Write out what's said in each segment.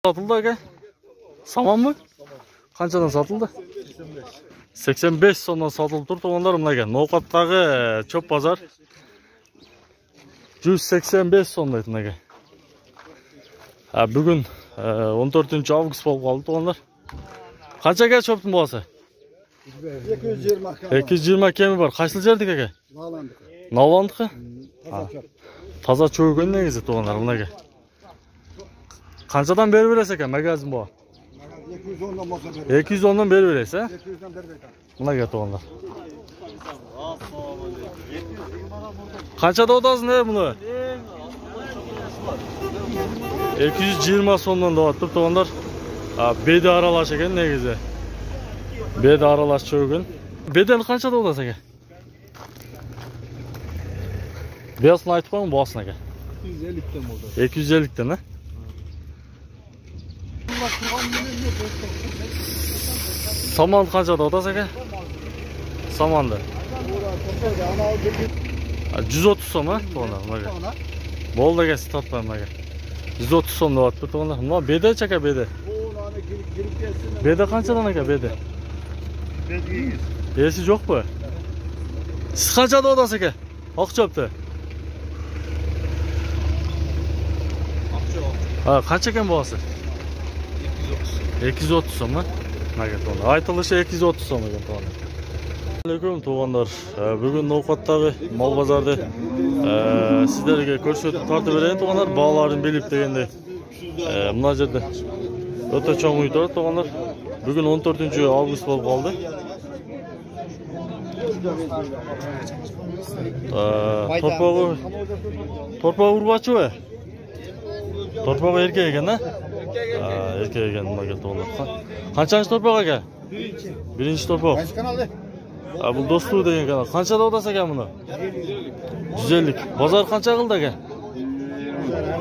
Satıldı aga. Saman mı? Qanchadan satıldı? 85 so'mdan satılып turdi to'g'onlar mınaga. No'qatdagi cho'p bozor 185 so'm deydi mınaga. Bugun 14-avgust bo'lib qoldi to'g'onlar. Qanchaga cho'pning bahasi? 220 kemi bor. Qaysi yerdik aka? Navlandiki. Toza cho'ygan negizi to'g'onlar mınaga. Qanchadan berib berasiz ekan magazin bu? 210'dan beri vereyse. 200'dan beri vereyse. Buna get onlar. Qanchada odasın ne bunu? 220 sondan da atıp onlar. Bedi aralaş eken ne güzel. Bedi aralaş çoğun. Beden qanchada odası eken? Beyazını aytıp koyun boğasına eken. 250'den oldu. 250'den ha? Saman qanchada odası eken? Samandı. 130 so'm ha to'g'onlar mınaga. Bo'ldi aka, siz tortmayman aka. 130 so'm deyapti to'g'onlar. Mana beda chaka beda. Beda qanchadan aka beda? Esi yo'qmi? Siz qanchada odasiz aka? Oqchopda. Ha, qancha ekan bahasi? 230 so'm ha? Managa to'g'onlar. Aytilishi 230 so'm ekan to'g'onlar. Assalamualaikum to'g'onlar. Bugun No'qatdagi mol bozorda sizlarga ko'rsatib tortib beraman to'g'onlar. Bog'larni bilib deganda. Mana yerda o'ta cho'ng uy turadi to'g'onlar. Bugun 14-avgust bo'lib qoldi. Torpog'i urg'ochi-ku. Torpog'i erkak ekan-a? Erkak ekan nimaga to'g'onlar. Qanchanchi torpog' aka? Birinchi torpog'. Bu do'stu degan kanal. Qanchada odasi ekan buni? 150. Bozor qancha qildi aka?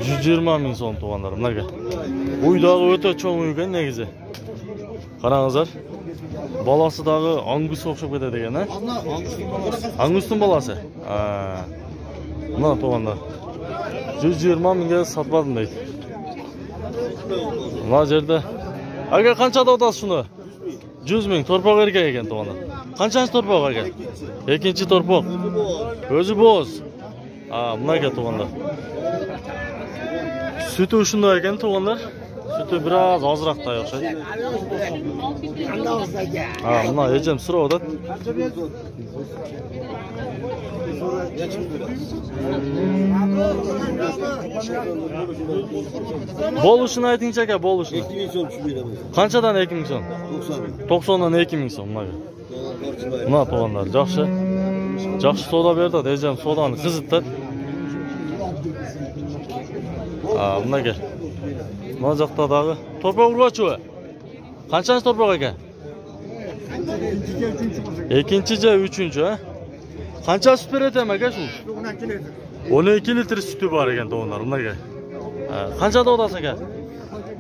120 ming so'm to'g'onlar managa. Uydagi o'ta cho'ng uy ekan negizi. Qarangizlar. Bolasidagi angus o'xshab ketadi ekan, ha? Angusning bolasi. Mana to'g'onlar. 120 mingga sotmadim deydi. Mana yerda aka qanchada odasi shuni? 100 ming torpog' erkak ekan to'g'onlar. Qanchanchi torpog' aka? Ikkinchi torpog'. O'zi bo'z. Bunaqa to'g'onlar. Sütü shunday ekan to'g'onlar. Sütü biroz ozroqda o'xshaydi. Mana yechim sirovda. Bo'lishini aytingchi aka, bo'lishini. 2000 so'm tushib beraman. Qanchadan 2000 so'm? 90 dan 2000 so'm mana. Mana to'g'onlar, yaxshi. Yaxshi savdo berdi, dejam savdoni qizitdi. Bunaqa. Mana yoqdagi torpog' urg'ochi. Qanchanchi torpog' aka? Ikkinchi, uchinchi, ha? Qancha sut beradi aka shu? 12 litr. 12 litr suti bor ekan to'g'onlar, bunaqa. Qanchada odasi aka?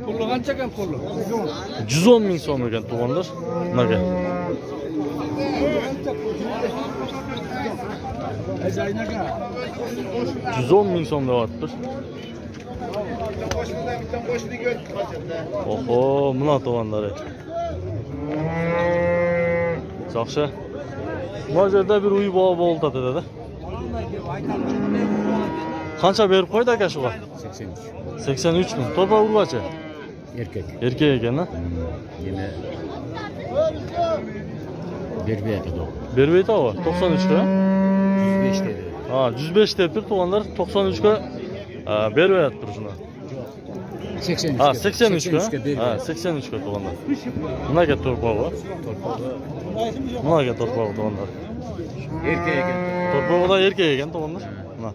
Pulli qancha ekan pulli? 110 ming so'm ekan to'g'onlar. Bunaqa. 110 ming so'm deyapti. Oho, mana to'g'onlar. Yaxshi. Bu yerda bir uy bo'ldi dedi. Qancha berib qo'ydi aka shuga? 83. 83 ming. Torpog' urg'ochi. Erkak. Erkak ekan-a? Yine berbeydi o. Berbeydi o. 93 ga? 105 dedi. 105 deb tur to'g'onlar 93 ga beryapti tur shuni. 83. 83 ga. 83 ga to'g'onlar. Nimaga torpog'i? Nimaga torpog'i to'g'onlar? Erkak ekan. Torpog'ida erkak ekan to'g'onlar. Mana.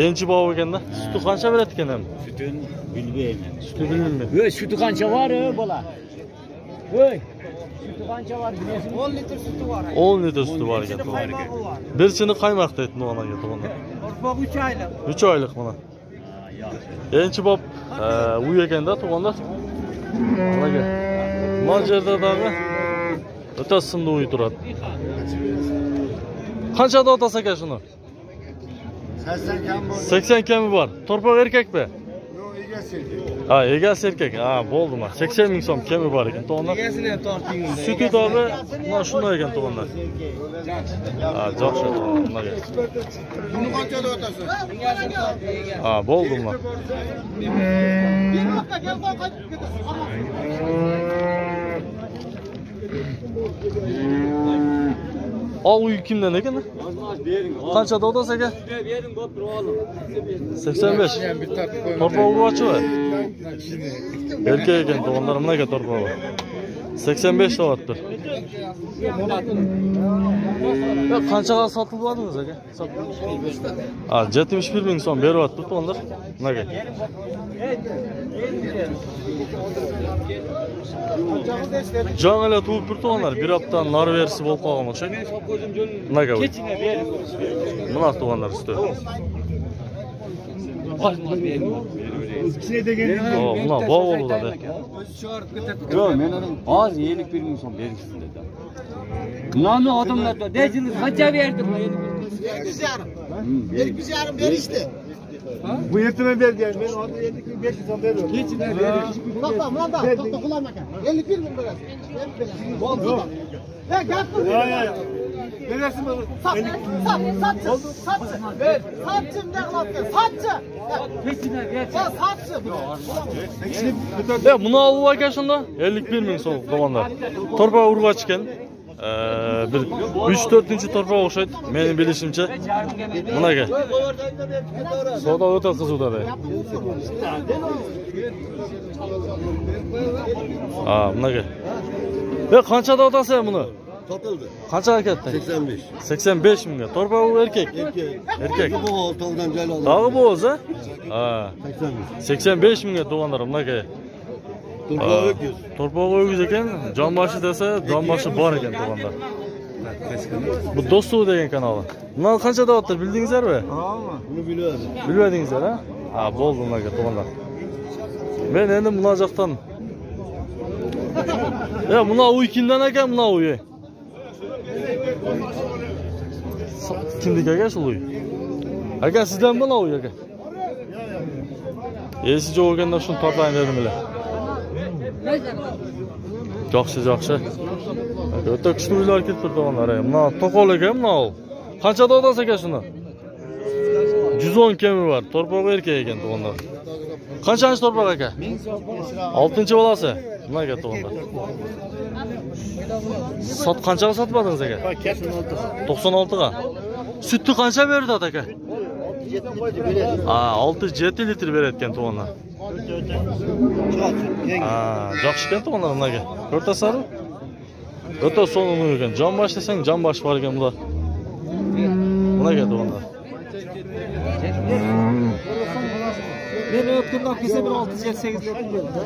Yangi bog' ekanda. Suti qancha beradi ekan ham? Sütün bilmeyeyim. Suti bilmayman. Voy, sütü qancha var bola? Voy. Sütü qancha var bilmaysan? 10 litr sütü var. 10 litr suti bor ekan to'g'onlar. Birchini qaymoq deydi no'g'onaga to'g'onlar. Torpog' 3 oylik. 3 oylik mana. Yangi bob uy ekanda to'g'onlar. Managa. Mana yerdagi o'ta simli uy turadi. Qanchada otasi aka shuni? 80 kam bor. 80 kami bor. Torpog' erkakmi? Yo'q, Ha, egasi erkek. Ha, bo'ldi ma. 80 ming so'm kemi bor ekan to'g'onlar. Egasini ham tortdingiz. Sütü tabi, mana shunday ekan to'g'onlar. Ha, jo'xshi to'g'onlar. Buni qanchada o'tasiz? Ha, bo'ldi ma. Al uy kimden ekan? Qanchada o'tasiz aka? Bering bo'p turib oldim. 85. Torpog'i ochib. Erkek ekan to'g'onlar, mana aka torpog'i. 85 deyapti. Qanchaga sotib oldingiz aka? Ha, 71 ming so'm beryapti to'g'onlar. Mana aka. Жаңылы туып бір тоғандар, бір аптан нар версі болып қалған ұқшайды. Мына кәуі. Мына тоғандар үсті. Мына бау болу да. Yok, men adam az 51 ming so'm berishsin dedi. Nani odamlar da dejini qancha berdi bu 2,5 berishdi. Bu erteme verdi yani. Ben orada 500 so'm veriyorum. Keçine verir. To'xta, mana to'xta qulam ekan. 51 ming berasiz. Bo'ldi. Ya gap qil. Ya. Verirsin bana. Satçı. Satçı ne qilibdi? Satçı. Keçine ver. Ya satçı. Buni alып aka shunda 51 ming so'm to'g'onlar. Torpa urg'ach ekan. Bir 3-4-chi torpa o'xshaydi. Mening bilishimcha. Mana aka. Savdo o'ta qiziqda. Ha, mana aka. Qanchada otasiz buni? Satıldı. Qanchaga ketdi? 85. 85 mingga. Torpa u erkek. Erkek. Bu tavdan gel aldı. Tag'i bu o'zi? Ha. 85. 85 mingga to'g'onlar mana aka. Turbağı öküz. Torpog'i o'giz ekan, jonboshi desa, jonboshi bor ekan to'g'onlar. Bu Do'stov degan kanali. Buni qancha deyapti, bildingizlarmi? Bunu biliyoruz. Bilmadingizlar, ha? Ha, bo'ldi ularga to'g'onlar. Men endi munojoqdan. Buna uy kimdan ekan, buna uy? Kimniki aka shu uy? Aka sizdan buna uy aka. Esi jo'q ekanda shuni toplayman dedimlar. Yaxshi. O'ta kuchli uylar kelib turdi onlar. Mana to'qol ekan, mana u. Qanchada odasiz aka shuni? 110 kemi bor. Torpog'i erkak ekan to'g'onlar. Qanchasi torpog' aka? 6-chi bolasi. Nima aka to'g'onlar? Sot qanchaga sotmadingiz aka? 96 ga. Sütni qancha berdi aka? 6-7 litr berayotgan to'g'onlar. Yaxshi ekan to'g'onlar ularga. Ko'rtasizmi? O'ta so'nini ekan. Jonbosh desang, jonbosh bor ekan bular. Ularga to'g'onlar. Men o'tgandan kelsa bir 6-8 litr.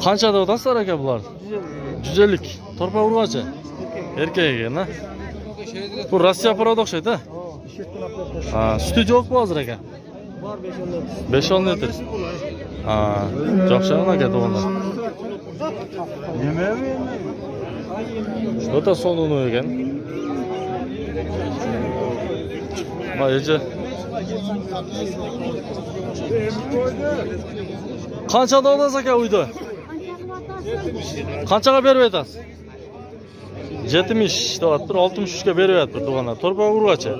Qanchada o'tasizlar aka bular? 150. Torpa urg'achi. Erkak ekan, ha? Bu Rossiya parada o'xshaydi, ha? Ha, suti yo'q bu hozir aka. Bor 5-10 litr. Ha, yaxshi aka to'g'onlar. O'ta so'nini ekan. Mayıcı. Qanchada olasiz aka uyda? Qanchaga berib aytasiz? 70 deyapti, 63 ga berib aytdi to'g'onlar. Torpa urg'achi.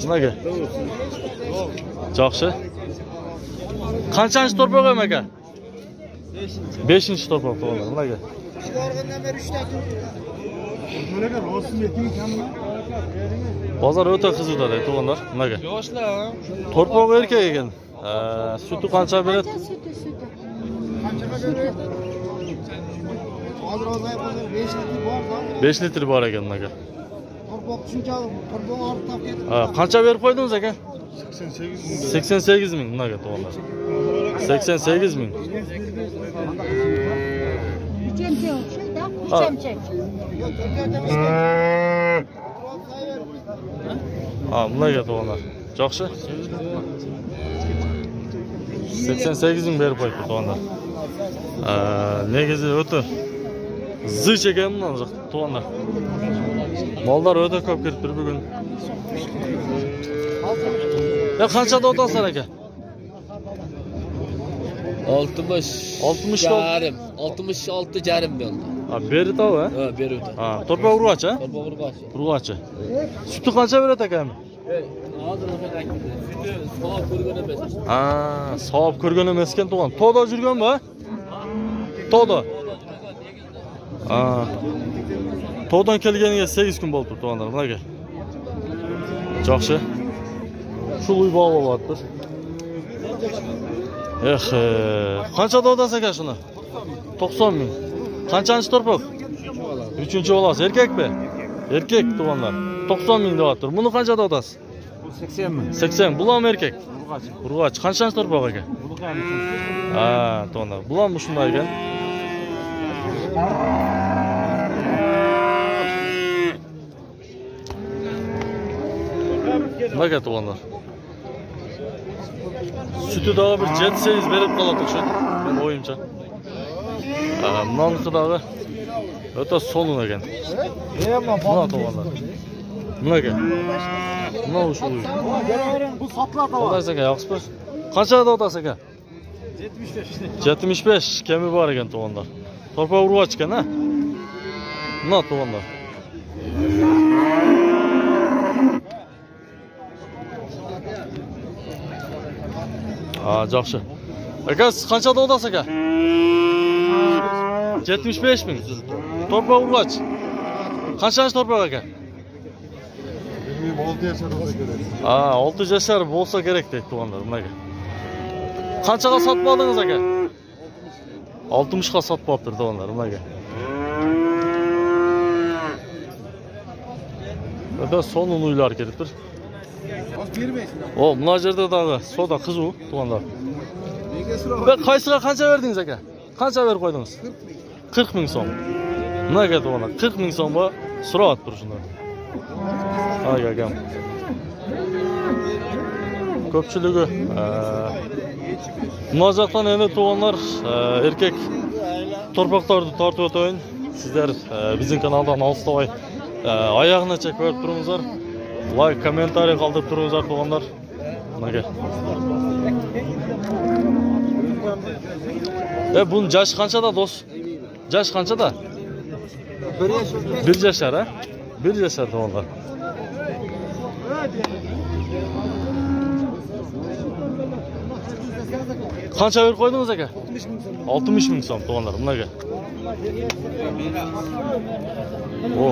Nimaga? Yaxshi. Qanchanchi torpa qo'yam aka? 5-chi torpa to'g'onlar. Nimaga? Yorg'indan beri 3 ta. Bozor o'ta qiziqda to'g'onlar. Nimaga? Yoshlar. Torpa erkak ekan. Sütü qancha beradi? Hozir 5 litr bor. 5 litr bor ekan aka. Torpoq shunchalik torpoq olib topib Qancha berib qo'ydingiz aka? 88 ming unaga to'g'onlar. 88 ming. Uchemcha o'xshaydi, uchemcha. Unaga to'g'onlar. Yaxshi. 88 ming berib qo'yibdi to'g'onlar. Negizi o'ta zich ekan bundan to'g'onlar. Mollar o'ta ko'p kirib turib bugun. Qanchada o'tasizlar aka? 60 yarım. 66 yarım oldu. Ha, beri tabi ha? Ha, beri öte. Ha, torpa urgaç ha? Torpa urgaç. Urgaç. Sütü kança veret ekan? Ağzına takıldı. Sütü soğuk kurgun emes. Ha, sağıp körgön emesken to'g'an. To'da жүрgөн ba? To'da. Ha. To'dan kelganiga 8 kun bo'ldi to'g'anlar, bunaqa. Yaxshi. Shu uy bog'latyapti. Qancha dodasi ekan shuni? 90 ming. Qanchanchi torpaq? 3-chi bolasi, erkakmi? Erkak to'g'anlar. 90 ming deyapti. Buni qancha dodasi? 80 mi? 80. Bulam erkak. Urg'och. Qanchanchi torpaq ekan? Ha, to'g'anlar. Bulam shunday ekan. Nega to'g'anlar? Sütü daha bir 7-8 berip qaladik shu. Men o'yimcha. Bundan qidig'i o'ta so'lun ekan. Mana to'g'anlar. Nimaga? Mana shu uy. Bu saplar da var. Qolay aka, yaxshi. Qancha dodasi aka? 75. 75 kemi bor ekan to'g'anlar. Torpa urg'och ekan, ha? Mana to'g'anlar. Ha, yaxshi. Aka, siz qancha dodasi aka? 75 ming. Torpa urg'och. Qanchasi torpaq aka? 26 yaşar olsa gerek. Ha, 6 yashar bo'lsa kerak deydi to'g'anlar, bunaqa. Qanchaga sotib oldingiz aka? 60 ga sotib olibdir to'g'anlar, bunaqa. Burada sonun uylar kelibdir. O, buna yerda dag'i soda qizuv to'g'anlar. Ve qaysiga qancha verdingiz aka? Qancha berib qo'ydingiz? 40 ming so'm. Nimaga to'g'anlar? 40 ming so'm va so'rayapti shundan. Ay agam. Ko'pchiligi munosabatdan endi to'g'anlar erkak torpaqlarni tortib o'tayin. Sizlar bizning kanaldan olsitoy oyog'ini ko'rib turingizlar. Like, kommentariy qoldirib turingizlar to'g'anlar. Nimaga? Bunun yaşı qanchada do'st? Yaş qanchada? 1 yashar, ha? 1 yashar to'g'anlar. Qancha berib qo'ydingiz aka? 60 ming so'm to'g'anlar, bunaqa. O.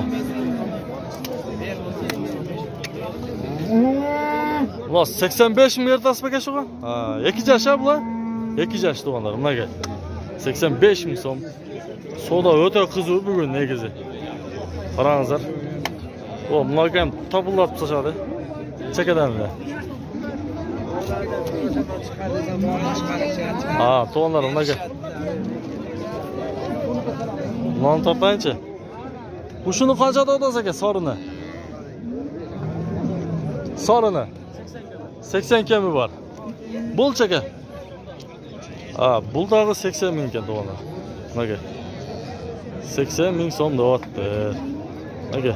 Ulan 85 ming ertasi aka shuga? Ha, 2 yash bular. 2 yash to'g'anlar, bunaqa. 85 ming so'm. Soda o'ta qiziq bugun negizi. Qarangizlar. O, bunaqa ham topilib tashadi. Chekadanlar. Ha, to'g'anlar bunaqa. Non topaychi. Bu shuni qancha dodasi aka sorini? Sorini 80 kemi bor. Bo'lchi aka. Ha, buldag'i 80 ming ekan to'g'anlar. Nimaga? 80 ming so'm deyapti. Nimaga?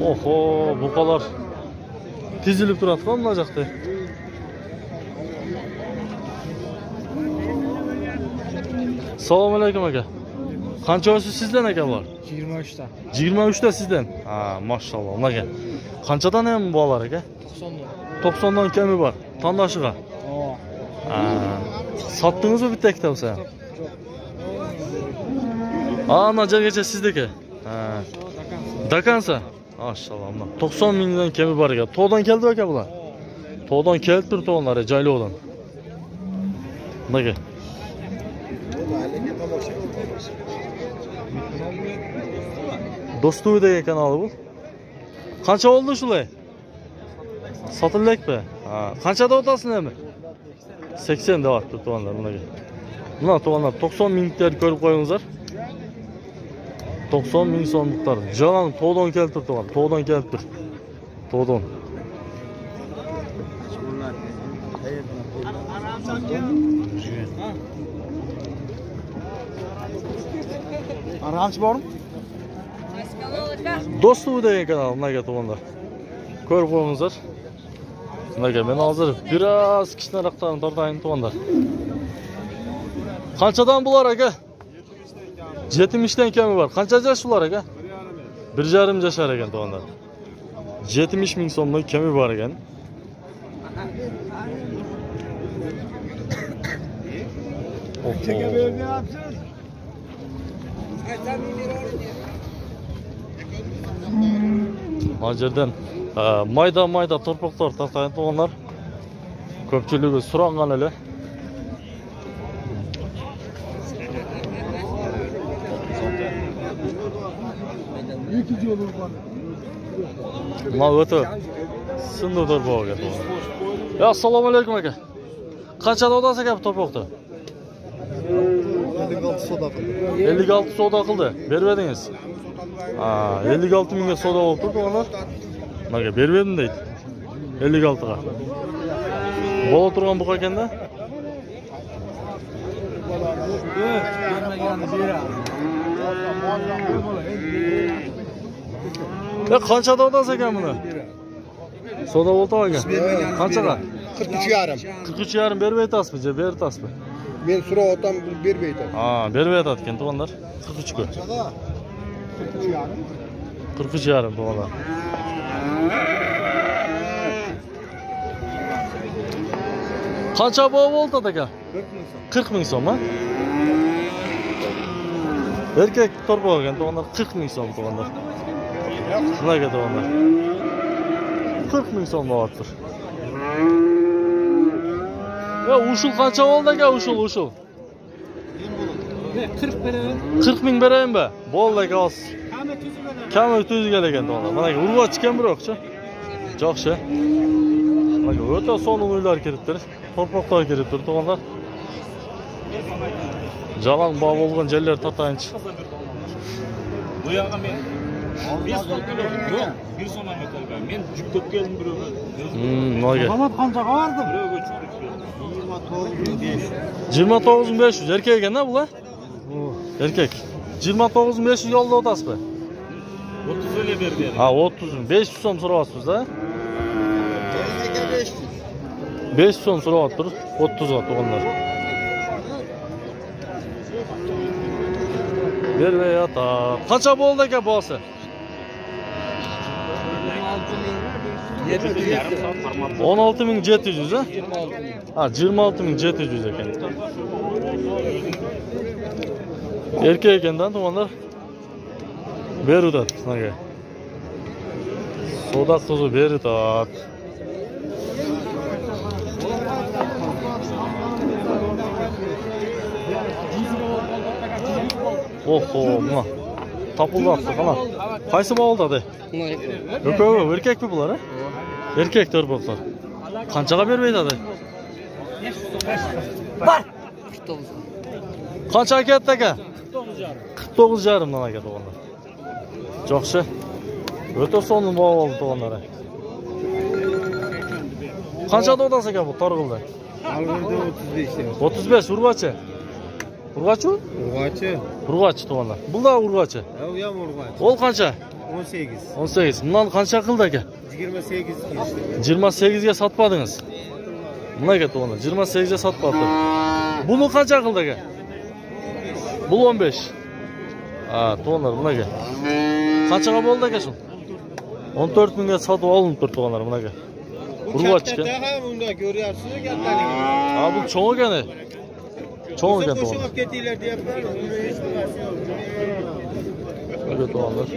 Oho, buqalar tizilib turadi-ku mana yoqda. Assalomu alaykum aka. Qanchasi sizdan aka bor? 23 ta. 23 ta sizdan. Ha, maşallah. Nimaga? Qanchadan ham bolalar aka? 90 dan kemi bor. Tandashiga. Ha. Sotdingizmi bitta ikkita bo'lsa? Ha, mana jergacha sizniki. Ha. Dakansa. Maşallah. 90 mingdan kemi bor ekan. To'g'dan keldi aka bular. To'g'dan kelib turdi to'g'anlar, joylovdan. Nimaga? Do'stuv degan kanali bu. Qancha oldi shulay? Sotilmakmi? Ha, qanchada o'tasizmi? 80 deyapti to'g'anlar bunaqa. Mana to'g'anlar 90 mingdan ko'rib qo'yingizlar. 90 ming so'mliklar. Jalan to'g'dan kelib turdi to'g'an. To'g'dan kelib turdi. To'g'dan. Aramchi bormi? Do'stuv degan kanal bunaqa to'g'anlar. Ko'rib qo'yingizlar. Mınaka men hozir biraz kichikroqdan tortayın tuğanlar. Qanchadan bular aka? 70 kemi var. Qancha yosh bular aka? 1,5 yashar ekan tuğanlar. 70 ming so'mlik kemi bor ekan. Hozirdan mayda torpaqlar tartayın tuğanlar. Ko'pchiligi so'ragan ele. Mana o'tib. Sindi torpaqga tuğanlar. Ya assalomu alaykum aka. Qanchada odasiz aka bu torpaqni? 56 soda qildi. 56 savdo qildi. Bermadingiz. 56 mingga savdo bo'lib turdi ular. Menga bermadim deydi. 56 ga. Bola turgan buqa ekanda? Ya qanchada odasiz ekan buni? Savdo bo'ldi aka. Qanchaga? 43,5. 43,5 berib aytasizmi, je berib aytasizmi? Men so'rayapman, bermaydi. Berib aytadi ekan to'g'onlar. 43 ga. 43,5 to'g'onlar. Qancha bo'ldi aka? 40 ming so'm, ha? Erkak torpa olgan to'g'onlar 40 ming so'm to'g'onlar. Shunaqa to'g'onlar. 40 ming so'm bo'lyapti. Ya ushul qancha bo'ldi aka ushul? 40 beraman. 40 ming beraymi? Bo'ldi aka hozir. Kami tuzigan ekan to'g'onlar. Mana urg'och chikan biroqchi. Jo'xshi. Mana o'ta son uylar kiribdir. Torpaqlar kiribdir to'g'onlar. Jalan bağ bo'lgan joylar tatayınchi. Bu yoqqa men 5 so'm to'ladim. Yo'q, 1 so'm ham yo'qolgan. Men jip ko'p keldim birovga. Noga. Qamat qanchaga bordim? Birovga cho'rib keldim. 29500 erkek ekan-da bular? Erkek. 29500 yo'lda o'tasizmi? 30 so'mga berdi. 30 500 so'm so'rayapsiz ha? 500 so'm so'rayaptir. 30 ga to'g'onlar. Bermayata. Qancha bo'ldi aka bosi? 16700 ha? 26700 ekan. Erkek ekandan to'g'onlar. Berudi sizlarga. Savdo so'zi berdi. Oho, buna. Tapıldaptı qana. Qaysi bo'ldi? Yo'q, erkakmi bular, ha? Erkak to'rboqlar. Qanchaga bermaydi? Bar. Qancha ketdi aka? 49,5 dan aka to'g'onlar. Jo'xshi. O'ta sonli bo'ldi to'g'onlar. Qancha odasiz aka bu torg'ilda? Alg'irda 35. 35 urg'achi. Urg'achi? Urg'achi to'g'onlar. Bular urg'achi. U ham urg'achi. Ol qancha? 18. 18. Bundan qancha qildi aka? 28 geçti. 28 ga sotmadingiz. Nimaga to'g'onlar? 28 ga sotibdi. Buni qancha qildi aka? Bu 15. To'g'onlar bunaga. Qanchaga bo'ldi aka shu? 14 mingga sotib olinib turibdi to'g'onlar bunaga. Urg'achi. Ham unda ko'ryapsiz kattaligini. Bu cho'ng ekan. Cho'ng ekan to'g'onlar. Qo'shib ketinglar deyapman. Unda hech narsa yo'q. Mana to'g'onlar.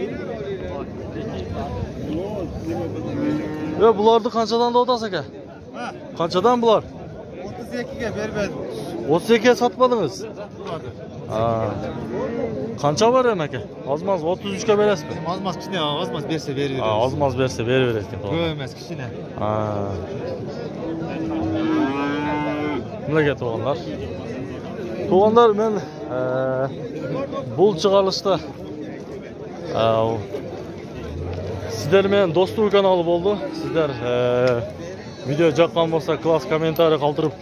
Yo bularni qanchadan o'tasiz aka? Qanchadan bular? 32 ga bermadim. 32 ga sotmadingiz? Qancha var aka? Ozmaz 33 ga berasizmi? Ozmaz kichkina, ozmaz bersa beraveradi. Ozmaz bersa beraveradi ekan. Ko'p emas, kichkina. Nimaga to'g'onlar? To'g'onlar men bu chiqarishda sizlar men do'stlik kanali bo'ldi. Sizlar video yoqqan bo'lsa, klass kommentariy qoldirib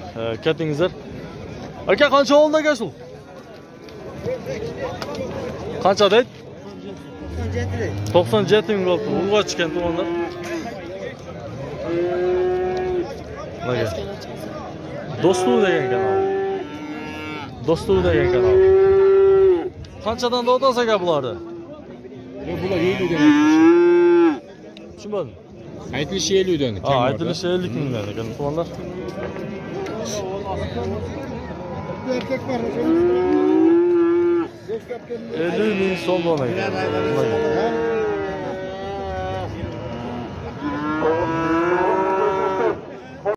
ketingizlar. Aka qancha oldi aka shu? Qancha deydi? 97 ming oldi. Urg'och chiqqan to'g'onlar. Nega? Do'stlik degan kanal. Do'stlik degan kanal. Qanchadan dodasiz aka bularni? Bular 50 dan. Tushunmadim. Aytilishi 50 dan. Ha, aytilishi 50 mingdan ekan, musulmonlar. Erkek var. 50 ming so'm ekan.